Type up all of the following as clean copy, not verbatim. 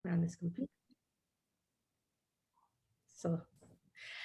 on this computer. So,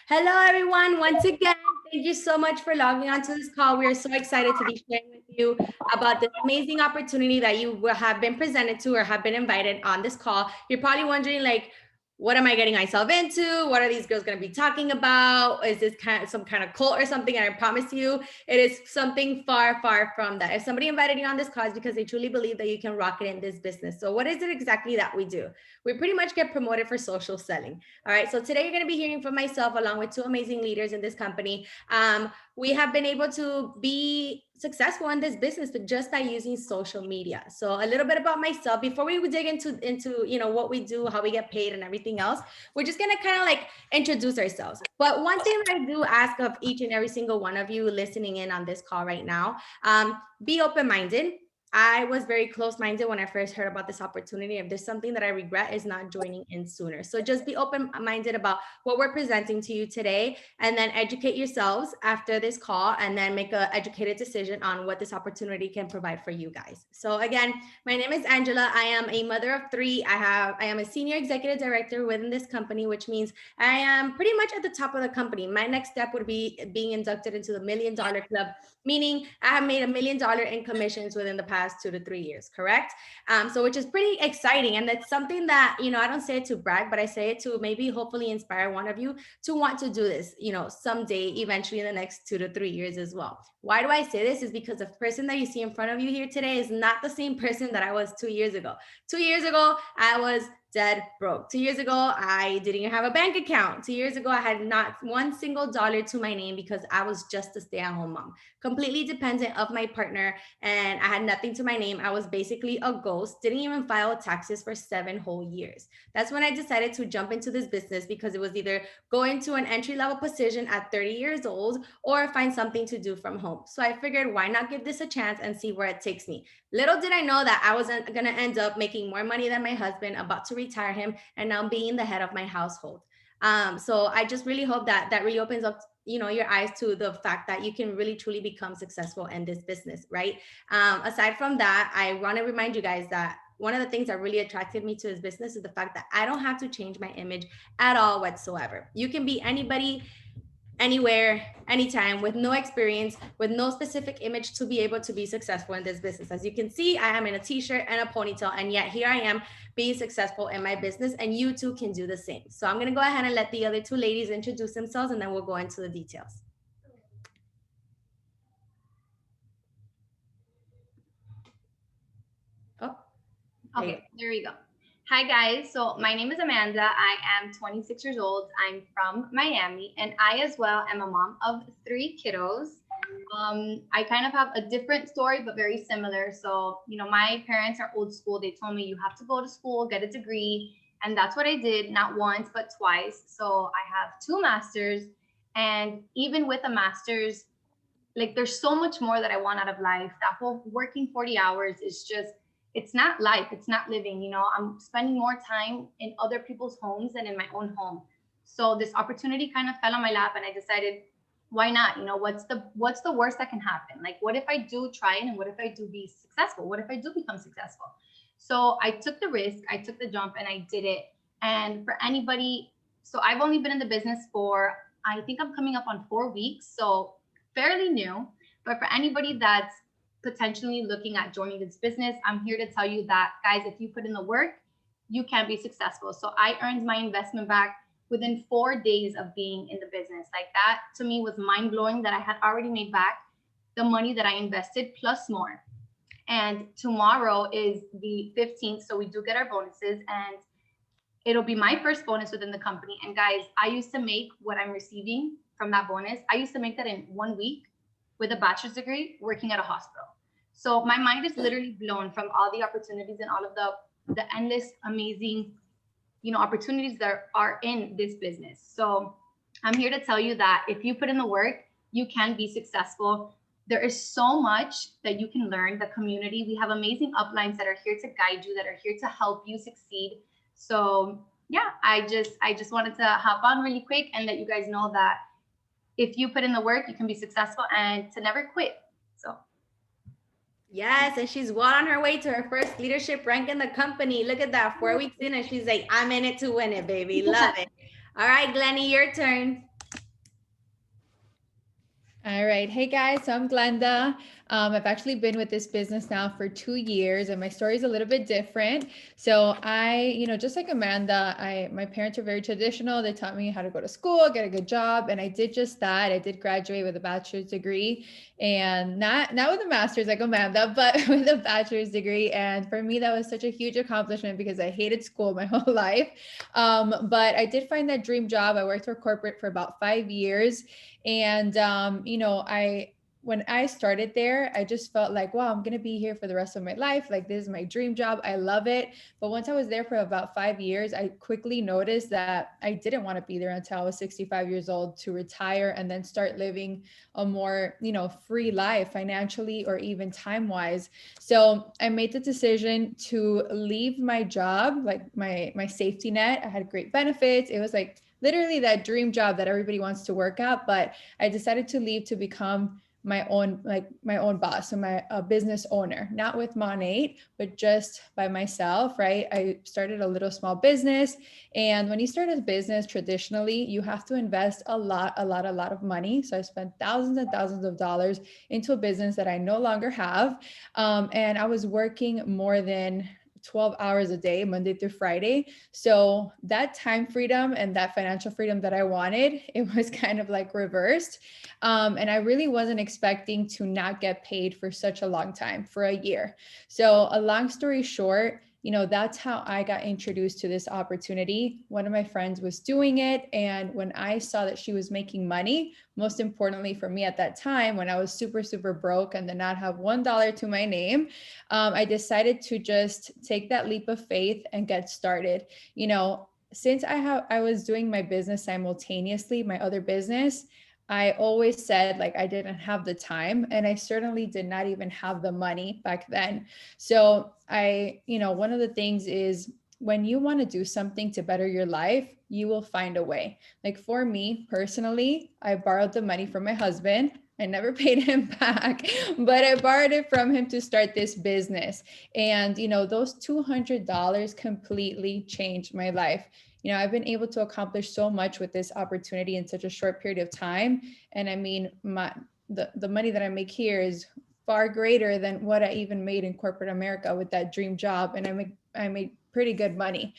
hello everyone. Once again, thank you so much for logging onto this call. We are so excited to be sharing with you about this amazing opportunity that you will have been presented to or have been invited on this call. You're probably wondering, like, what am I getting myself into? What are these girls going to be talking about? Is this some kind of cult or something? And I promise you, it is something far, far from that. If somebody invited you on this call, it's because they truly believe that you can rock it in this business. So what is it exactly that we do? We pretty much get promoted for social selling. All right. So today you're going to be hearing from myself along with two amazing leaders in this company. We have been able to be successful in this business, but just by using social media. So a little bit about myself before we dig into what we do, how we get paid, and everything else. We're just gonna kind of like introduce ourselves. But one thing I do ask of each and every single one of you listening in on this call right now, be open-minded. I was very close-minded when I first heard about this opportunity. If there's something that I regret, is not joining in sooner. So just be open-minded about what we're presenting to you today, and then educate yourselves after this call, and then make an educated decision on what this opportunity can provide for you guys. So again, my name is Angela. I am a mother of three. I am a senior executive director within this company, which means I am pretty much at the top of the company. My next step would be being inducted into the $1 Million Club, meaning I have made $1 million in commissions within the past 2 to 3 years, correct? So which is pretty exciting. And that's something that, I don't say it to brag, but I say it to maybe hopefully inspire one of you to want to do this, someday, eventually in the next 2 to 3 years as well. Why do I say this? Is because the person that you see in front of you here today is not the same person that I was 2 years ago. 2 years ago, I was dead broke. 2 years ago, I didn't even have a bank account. 2 years ago, I had not one single dollar to my name because I was just a stay-at-home mom, completely dependent of my partner, and I had nothing to my name. I was basically a ghost, didn't even file taxes for 7 whole years. That's when I decided to jump into this business, because it was either go into an entry-level position at 30 years old or find something to do from home. So I figured, why not give this a chance and see where it takes me? Little did I know that I wasn't going to end up making more money than my husband, about to retire him, and now being the head of my household. So I just really hope that really opens up your eyes to the fact that you can really truly become successful in this business, right? Aside from that, I want to remind you guys that one of the things that really attracted me to this business is the fact that I don't have to change my image at all whatsoever. You can be anybody, anywhere, anytime, with no experience, with no specific image, to be able to be successful in this business. As you can see, I am in a t-shirt and a ponytail, and yet here I am being successful in my business, and you too can do the same. So I'm going to go ahead and let the other two ladies introduce themselves, and then we'll go into the details. Oh, okay, there we go. Hi guys, so my name is Amanda. I am 26 years old. I'm from Miami, and I as well am a mom of 3 kiddos. I kind of have a different story, but very similar. So, my parents are old school. They told me you have to go to school, get a degree. And that's what I did, not once, but twice. So I have 2 masters. And even with a master's, like, there's so much more that I want out of life. That whole working 40 hours is just, it's not life. It's not living. I'm spending more time in other people's homes than in my own home. So this opportunity kind of fell on my lap, and I decided, why not? What's the worst that can happen? Like, what if I do try it, and what if I do be successful? What if I do become successful? So I took the risk, I took the jump, and I did it. And for anybody, so I've only been in the business for, I think I'm coming up on 4 weeks, so fairly new. But for anybody that's potentially looking at joining this business, I'm here to tell you that, guys, if you put in the work, you can be successful. So I earned my investment back within 4 days of being in the business. Like, that to me was mind blowing, that I had already made back the money that I invested plus more. And tomorrow is the 15th, so we do get our bonuses, and it'll be my first bonus within the company. And guys, I used to make what I'm receiving from that bonus, I used to make that in 1 week with a bachelor's degree working at a hospital. So my mind is literally blown from all the opportunities and all of the endless, amazing, opportunities that are in this business. So I'm here to tell you that if you put in the work, you can be successful. There is so much that you can learn. The community, we have amazing uplines that are here to guide you, that are here to help you succeed. So yeah, I just wanted to hop on really quick and let you guys know that if you put in the work, you can be successful, and to never quit. So Yes, and she's well on her way to her first leadership rank in the company. Look at that, 4 weeks in, and she's like, I'm in it to win it, baby. Love it. All right, Glenny, your turn. All right. Hey guys, so I'm Glenda. I've actually been with this business now for 2 years, and my story is a little bit different. So just like Amanda, my parents are very traditional. They taught me how to go to school, get a good job, and I did just that. I did graduate with a bachelor's degree, and not with a master's like Amanda, but with a bachelor's degree. And for me, that was such a huge accomplishment because I hated school my whole life. But I did find that dream job. I worked for corporate for about 5 years. And, when I started there, I just felt like, wow, I'm going to be here for the rest of my life. Like, this is my dream job. I love it. But once I was there for about 5 years, I quickly noticed that I didn't want to be there until I was 65 years old to retire and then start living a more, free life financially or even time wise. So I made the decision to leave my job, like my safety net. I had great benefits. It was like literally that dream job that everybody wants to work at, but I decided to leave to become my own boss, so my business owner, not with Monate, but just by myself, right? I started a little small business, and when you start a business, traditionally, you have to invest a lot of money. So I spent thousands and thousands of dollars into a business that I no longer have, and I was working more than 12 hours a day, Monday through Friday. So that time freedom and that financial freedom that I wanted, it was kind of like reversed. And I really wasn't expecting to not get paid for such a long time, for a year. So a long story short, that's how I got introduced to this opportunity. One of my friends was doing it. And when I saw that she was making money, most importantly for me at that time, when I was super, super broke and did not have $1 to my name, I decided to just take that leap of faith and get started. Since I was doing my business simultaneously, my other business, I always said like I didn't have the time, and I certainly did not even have the money back then. So one of the things is, when you want to do something to better your life, you will find a way. Like for me personally, I borrowed the money from my husband. I never paid him back, but I borrowed it from him to start this business. And, those $200 completely changed my life. I've been able to accomplish so much with this opportunity in such a short period of time. And I mean, the money that I make here is far greater than what I even made in corporate America with that dream job. And I made pretty good money.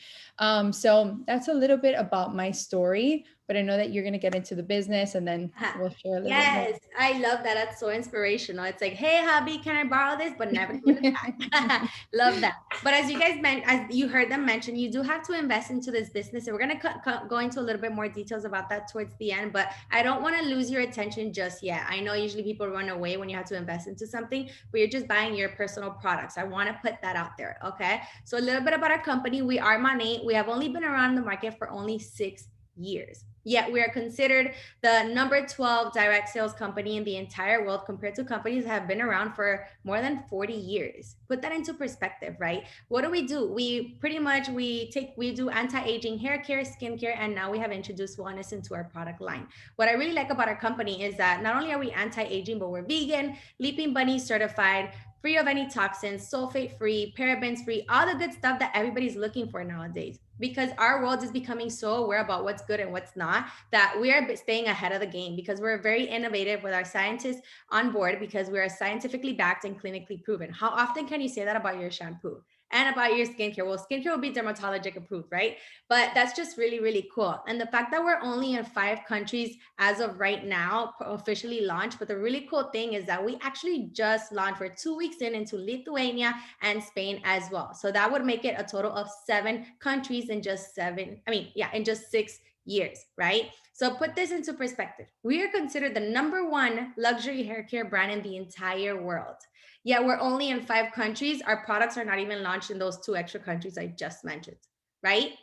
So that's a little bit about my story, but I know that you're going to get into the business, and then we'll share a little bit more. Yes, I love that. That's so inspirational. It's like, hey, hubby, can I borrow this? But never give it back. Love that. But as you guys as you heard them mention, you do have to invest into this business. And we're going to go into a little bit more details about that towards the end. But I don't want to lose your attention just yet. I know usually people run away when you have to invest into something, but you're just buying your personal products. I want to put that out there. Okay. So a little bit about our company. We are Monate. We have only been around the market for only 6 years. Yet we are considered the number 12 direct sales company in the entire world, compared to companies that have been around for more than 40 years. Put that into perspective, right? What do? We pretty much, we do anti-aging hair care, skincare, and now we have introduced wellness into our product line. What I really like about our company is that not only are we anti-aging, but we're vegan, Leaping Bunny certified, free of any toxins, sulfate free, parabens free, all the good stuff that everybody's looking for nowadays. Because our world is becoming so aware about what's good and what's not, that we are staying ahead of the game, because we're very innovative with our scientists on board, because we are scientifically backed and clinically proven. How often can you say that about your shampoo and about your skincare? Well, skincare will be dermatologic approved, right? But that's just really, really cool. And the fact that we're only in 5 countries as of right now, officially launched. But the really cool thing is that we actually just launched, for 2 weeks into Lithuania and Spain as well. So that would make it a total of 7 countries in just in just 6 years, right? So put this into perspective. We are considered the number 1 luxury hair care brand in the entire world. Yet we're only in 5 countries. Our products are not even launched in those 2 extra countries I just mentioned, right?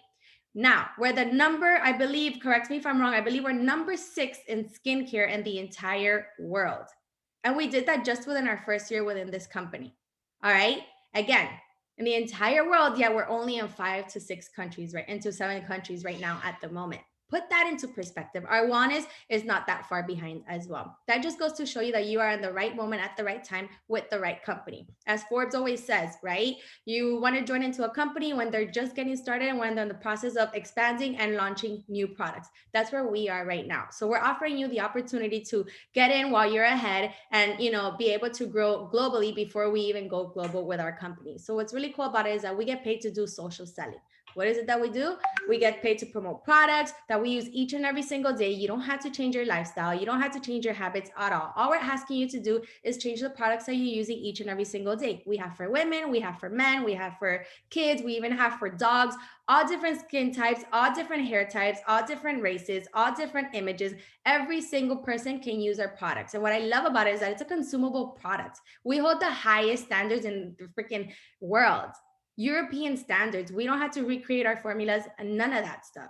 Now, we're the number, I believe, correct me if I'm wrong, I believe we're number 6 in skincare in the entire world. And we did that just within our first year within this company. All right. Again, in the entire world, yeah, we're only in 5 to 6 countries, right? Into 7 countries right now at the moment. Put that into perspective. Our Juanes is not that far behind as well. That just goes to show you that you are in the right moment at the right time with the right company. As Forbes always says, right? You want to join into a company when they're just getting started and when they're in the process of expanding and launching new products. That's where we are right now. So we're offering you the opportunity to get in while you're ahead and, you know, be able to grow globally before we even go global with our company. So what's really cool about it is that we get paid to do social selling. What is it that we do? We get paid to promote products that we use each and every single day. You don't have to change your lifestyle. You don't have to change your habits at all. All we're asking you to do is change the products that you're using each and every single day. We have for women, we have for men, we have for kids, we even have for dogs, all different skin types, all different hair types, all different races, all different images. Every single person can use our products. And what I love about it is that it's a consumable product. We hold the highest standards in the freaking world. European standards. We don't have to recreate our formulas and none of that stuff.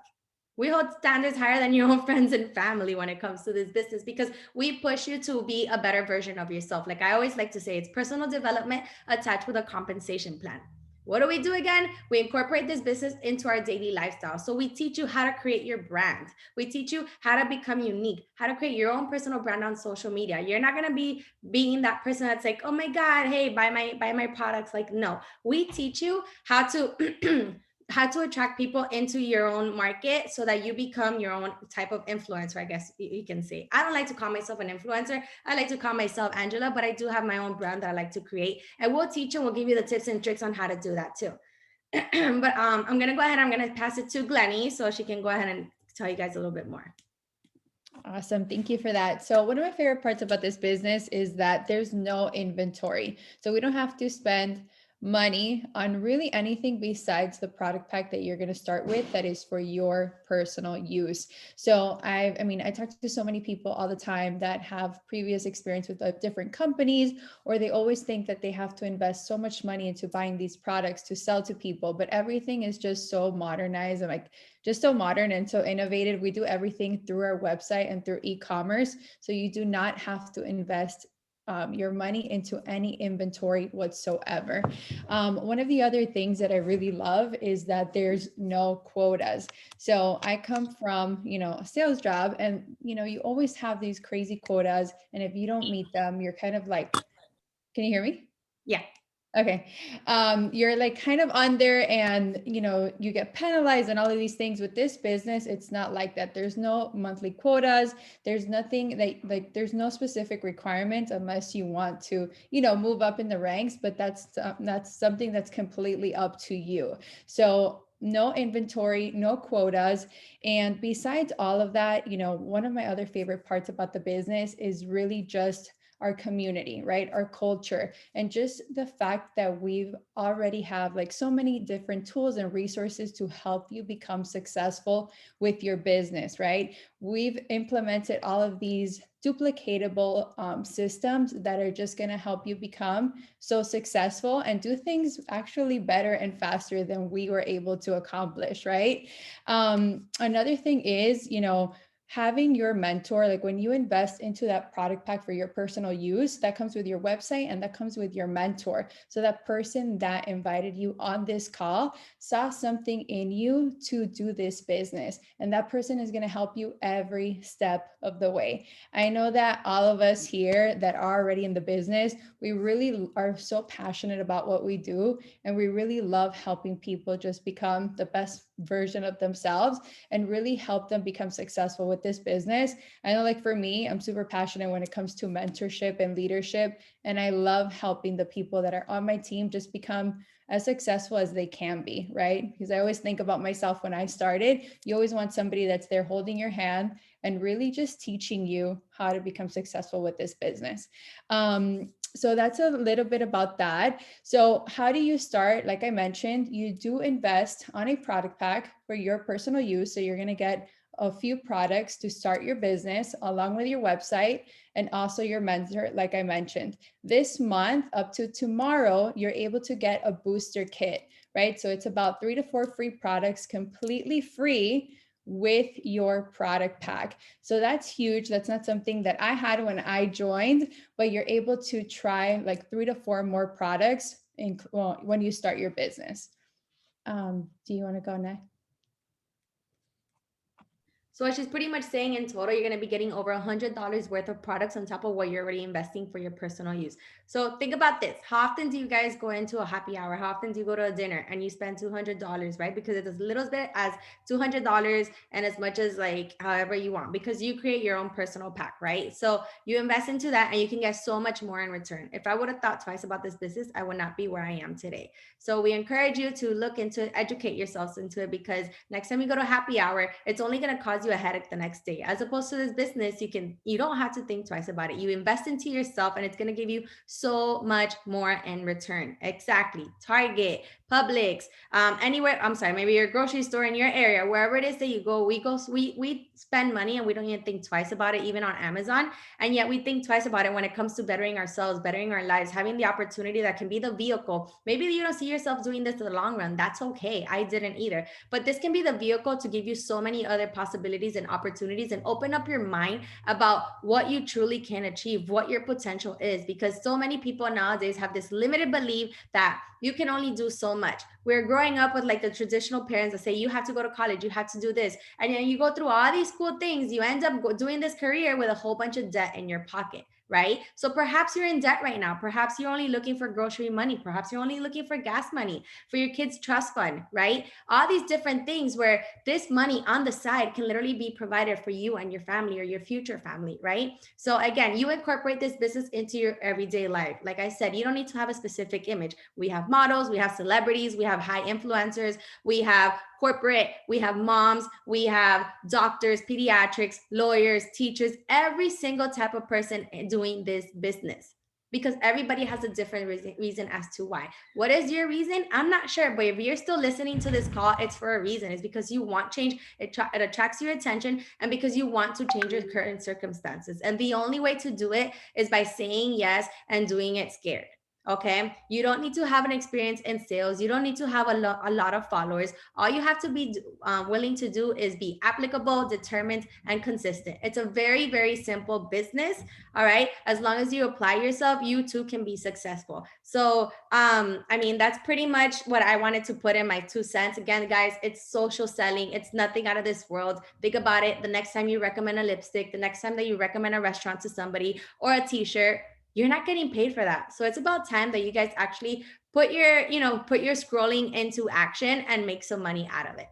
We hold standards higher than your own friends and family when it comes to this business because we push you to be a better version of yourself. Like I always like to say, it's personal development attached with a compensation plan. What do we do again? We incorporate this business into our daily lifestyle. So we teach you how to create your brand. We teach you how to become unique, how to create your own personal brand on social media. You're not going to be being that person that's like, oh my God, hey, buy my products. Like, no, we teach you how to how to attract people into your own market so that you become your own type of influencer, I guess you can say. I don't like to call myself an influencer. I like to call myself Angela, but I do have my own brand that I like to create. And we'll teach you, we'll give you the tips and tricks on how to do that too. But I'm going to go ahead, I'm going to pass it to Glennie so she can go ahead and tell you guys a little bit more. Awesome. Thank you for that. So one of my favorite parts about this business is that there's no inventory. So we don't have to spend money on really anything besides the product pack that you're going to start with that is for your personal use. So I talk to so many people all the time that have previous experience with different companies, or they always think that they have to invest so much money into buying these products to sell to people, but everything is just so modernized and like just so modern and so innovative. We do everything through our website and through e-commerce. So you do not have to invest your money into any inventory whatsoever. One of the other things that I really love is that there's no quotas. So I come from, a sales job and, you always have these crazy quotas. And if you don't meet them, you're kind of like, can you hear me? Yeah. Okay. You're like kind of under and, you get penalized and all of these things. With this business, it's not like that. There's no monthly quotas. There's nothing that there's no specific requirement unless you want to, move up in the ranks, but that's something that's completely up to you. So no inventory, no quotas. And besides all of that, one of my other favorite parts about the business is really just our community, right? Our culture, and just the fact that we've already have like so many different tools and resources to help you become successful with your business, right? We've implemented all of these duplicatable systems that are just going to help you become so successful and do things actually better and faster than we were able to accomplish, right? Another thing is, having your mentor, like when you invest into that product pack for your personal use, that comes with your website and that comes with your mentor. So that person that invited you on this call saw something in you to do this business. And that person is going to help you every step of the way. I know that all of us here that are already in the business, we really are so passionate about what we do. And we really love helping people just become the best version of themselves and really help them become successful with this business. I know, like for me, I'm super passionate when it comes to mentorship and leadership. And I love helping the people that are on my team just become as successful as they can be, right? Because I always think about myself when I started, you always want somebody that's there holding your hand and really just teaching you how to become successful with this business. So that's a little bit about that. So how do you start? Like I mentioned, you do invest on a product pack for your personal use. So you're going to get a few products to start your business along with your website and also your mentor, like I mentioned. This month up to tomorrow, you're able to get a booster kit, right? So it's about 3 to 4 free products completely free with your product pack. So that's huge. That's not something that I had when I joined, but you're able to try like 3 to 4 more products when you start your business. Do you want to go next? So she's pretty much saying in total, you're going to be getting over $100 worth of products on top of what you're already investing for your personal use. So think about this. How often do you guys go into a happy hour? How often do you go to a dinner and you spend $200, right? Because it's as little bit as $200 and as much as like however you want, because you create your own personal pack, right? So you invest into that and you can get so much more in return. If I would have thought twice about this business, I would not be where I am today. So we encourage you to look into, educate yourselves into it, because next time you go to happy hour, it's only going to cause you a headache the next day. As opposed to this business, you don't have to think twice about it. You invest into yourself and it's going to give you so much more in return. Exactly. Target, Publix, anywhere, I'm sorry, maybe your grocery store in your area, wherever it is that you go, we spend money and we don't even think twice about it, even on Amazon. And yet we think twice about it when it comes to bettering ourselves, bettering our lives, having the opportunity that can be the vehicle. Maybe you don't see yourself doing this in the long run. That's okay. I didn't either. But this can be the vehicle to give you so many other possibilities and opportunities and open up your mind about what you truly can achieve, what your potential is, because so many people nowadays have this limited belief that you can only do so much. We're growing up with like the traditional parents that say you have to go to college, you have to do this, and then you go through all these cool things, you end up doing this career with a whole bunch of debt in your pocket, right? So perhaps you're in debt right now. Perhaps you're only looking for grocery money. Perhaps you're only looking for gas money for your kids' trust fund, right? All these different things where this money on the side can literally be provided for you and your family or your future family, right? So again, you incorporate this business into your everyday life. Like I said, you don't need to have a specific image. We have models, we have celebrities, we have high influencers, we have corporate, we have moms, we have doctors, pediatrics, lawyers, teachers, every single type of person doing this business, because everybody has a different reason as to why. What is your reason? I'm not sure, but if you're still listening to this call, it's for a reason. It's because you want change. It attracts your attention, and because you want to change your current circumstances. And the only way to do it is by saying yes and doing it scared. Okay, you don't need to have an experience in sales. You don't need to have a lot of followers. All you have to be willing to do is be applicable, determined, and consistent. It's a very, very simple business. All right, as long as you apply yourself, you too can be successful. So I mean, that's pretty much what I wanted to put in my 2 cents. Again, guys, it's social selling. It's nothing out of this world. Think about it. The next time you recommend a lipstick, the next time that you recommend a restaurant to somebody or a t-shirt, you're not getting paid for that. So it's about time that you guys actually put your scrolling into action and make some money out of it.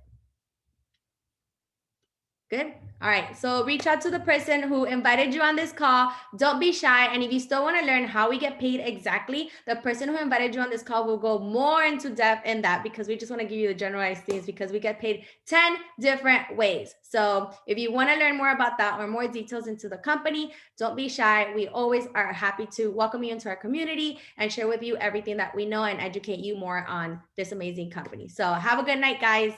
Good. All right. So reach out to the person who invited you on this call. Don't be shy. And if you still want to learn how we get paid exactly, the person who invited you on this call will go more into depth in that, because we just want to give you the generalized things, because we get paid 10 different ways. So if you want to learn more about that or more details into the company, don't be shy. We always are happy to welcome you into our community and share with you everything that we know and educate you more on this amazing company. So have a good night, guys.